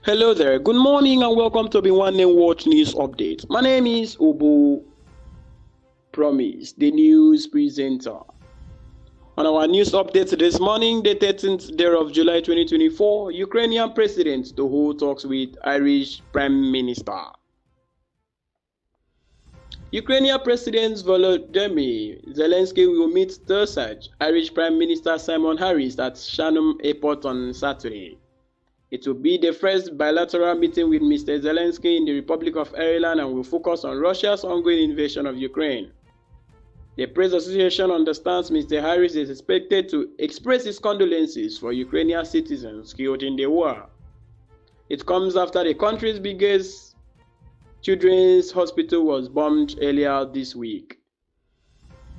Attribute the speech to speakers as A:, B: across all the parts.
A: Hello there, good morning and welcome to Obinwannem World News Update. My name is Obo Promise, the news presenter. On our news update this morning, the 13th day of July 2024, Ukrainian president to hold talks with Irish Prime Minister. Ukrainian President Volodymyr Zelensky will meet Thursday Irish Prime Minister Simon Harris at Shannon Airport on Saturday. It will be the first bilateral meeting with Mr. Zelensky in the Republic of Ireland and will focus on Russia's ongoing invasion of Ukraine. The Press Association understands Mr. Harris is expected to express his condolences for Ukrainian citizens killed in the war. It comes after the country's biggest children's hospital was bombed earlier this week.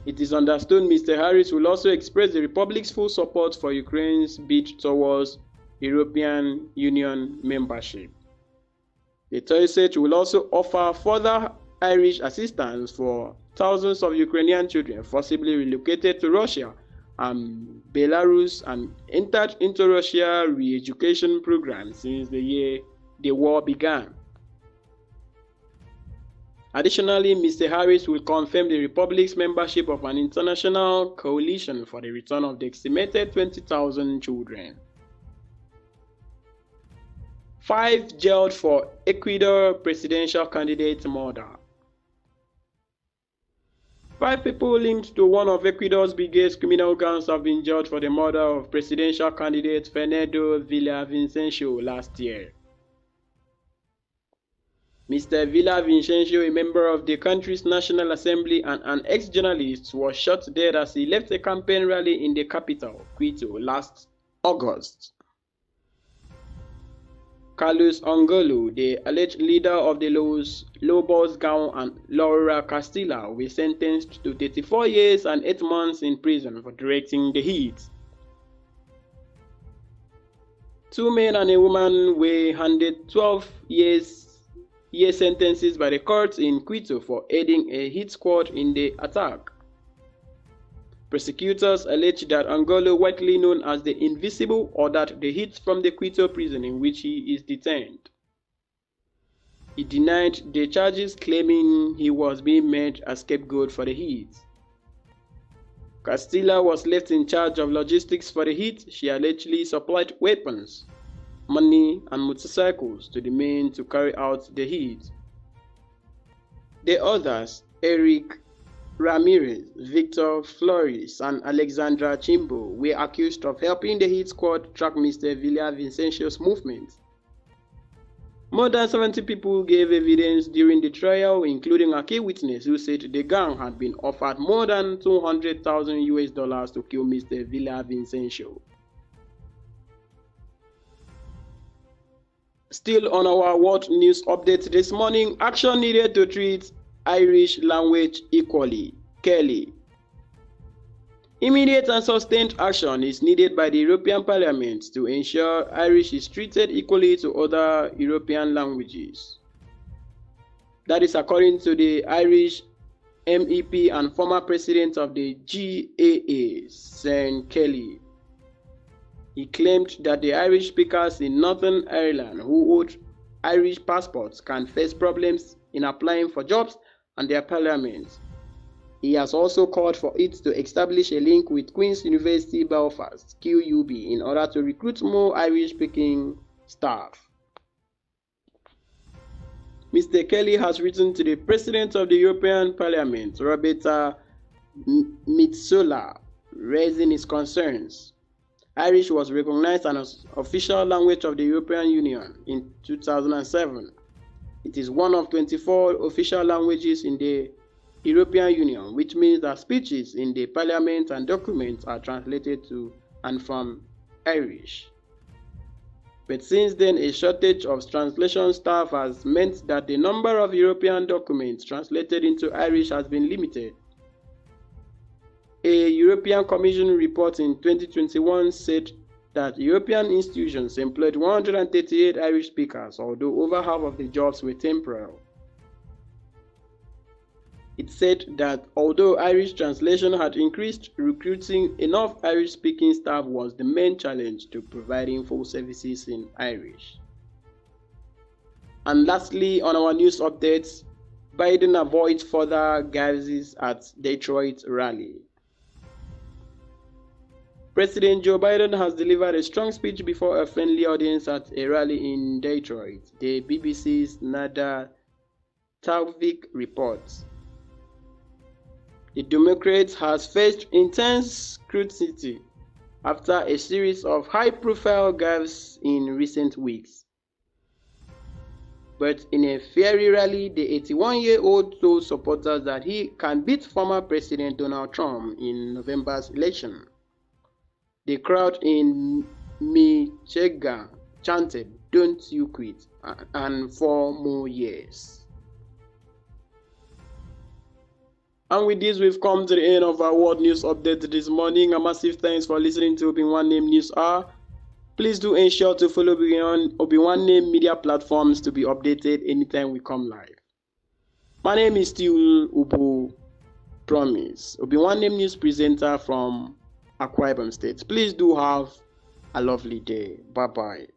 A: It is understood Mr. Harris will also express the Republic's full support for Ukraine's bid towards European Union membership. The Thursday will also offer further Irish assistance for thousands of Ukrainian children forcibly relocated to Russia and Belarus and entered into Russia re-education programs since the year the war began. Additionally, Mr. Harris will confirm the Republic's membership of an international coalition for the return of the estimated 20,000 children. 5 jailed for Ecuador presidential candidate murder. 5 people linked to one of Ecuador's biggest criminal gangs have been jailed for the murder of presidential candidate Fernando Villavicencio last year. Mr. Villavicencio, a member of the country's National Assembly and an ex-journalist, was shot dead as he left a campaign rally in the capital, Quito, last August. Carlos Angolo, the alleged leader of the Lobos Gaon and Laura Castilla, were sentenced to 34 years and 8 months in prison for directing the hit. 2 men and a woman were handed 12-year sentences by the courts in Quito for aiding a hit squad in the attack. Prosecutors allege that Angolo, widely known as the Invisible, ordered the hit from the Quito prison in which he is detained. He denied the charges, claiming he was being made a scapegoat for the hit. Castilla was left in charge of logistics for the hit. She allegedly supplied weapons, money, and motorcycles to the men to carry out the hit. The others, Eric Ramirez, Victor Flores, and Alexandra Chimbo, were accused of helping the hit squad track Mr. Villavicencio's movement. More than 70 people gave evidence during the trial, including a key witness who said the gang had been offered more than $200,000 to kill Mr. Villavicencio. Still on our world news update this morning, action needed to treat Irish language equally. Kelly. Immediate and sustained action is needed by the European Parliament to ensure Irish is treated equally to other European languages. That is according to the Irish MEP and former president of the GAA, Sean Kelly. He claimed that the Irish speakers in Northern Ireland who hold Irish passports can face problems in applying for jobs and their parliament. He has also called for it to establish a link with Queen's University Belfast, QUB, in order to recruit more Irish-speaking staff. Mr. Kelly has written to the President of the European Parliament, Roberta Metsola, raising his concerns. Irish was recognized as official language of the European Union in 2007. It is one of 24 official languages in the European Union, which means that speeches in the Parliament and documents are translated to and from Irish. But since then, a shortage of translation staff has meant that the number of European documents translated into Irish has been limited. A European Commission report in 2021 said that European institutions employed 138 Irish speakers, although over half of the jobs were temporary. It said that although Irish translation had increased, recruiting enough Irish-speaking staff was the main challenge to providing full services in Irish. And lastly, on our news updates, Biden avoids further gaffes at Detroit rally. President Joe Biden has delivered a strong speech before a friendly audience at a rally in Detroit, the BBC's Nada Tavik reports. The Democrat has faced intense scrutiny after a series of high-profile gaffes in recent weeks. But in a fiery rally, the 81-year-old told supporters that he can beat former President Donald Trump in November's election. The crowd in Michigan chanted, "Don't you quit," and 4 more years. And with this, we've come to the end of our world news update this morning. A massive thanks for listening to Obinwannem News Hour. Please do ensure to follow Obinwannem media platforms to be updated anytime we come live. My name is still Ubu Promise, Obinwannem News presenter from Akwa Ibom State. Please do have a lovely day. Bye-bye.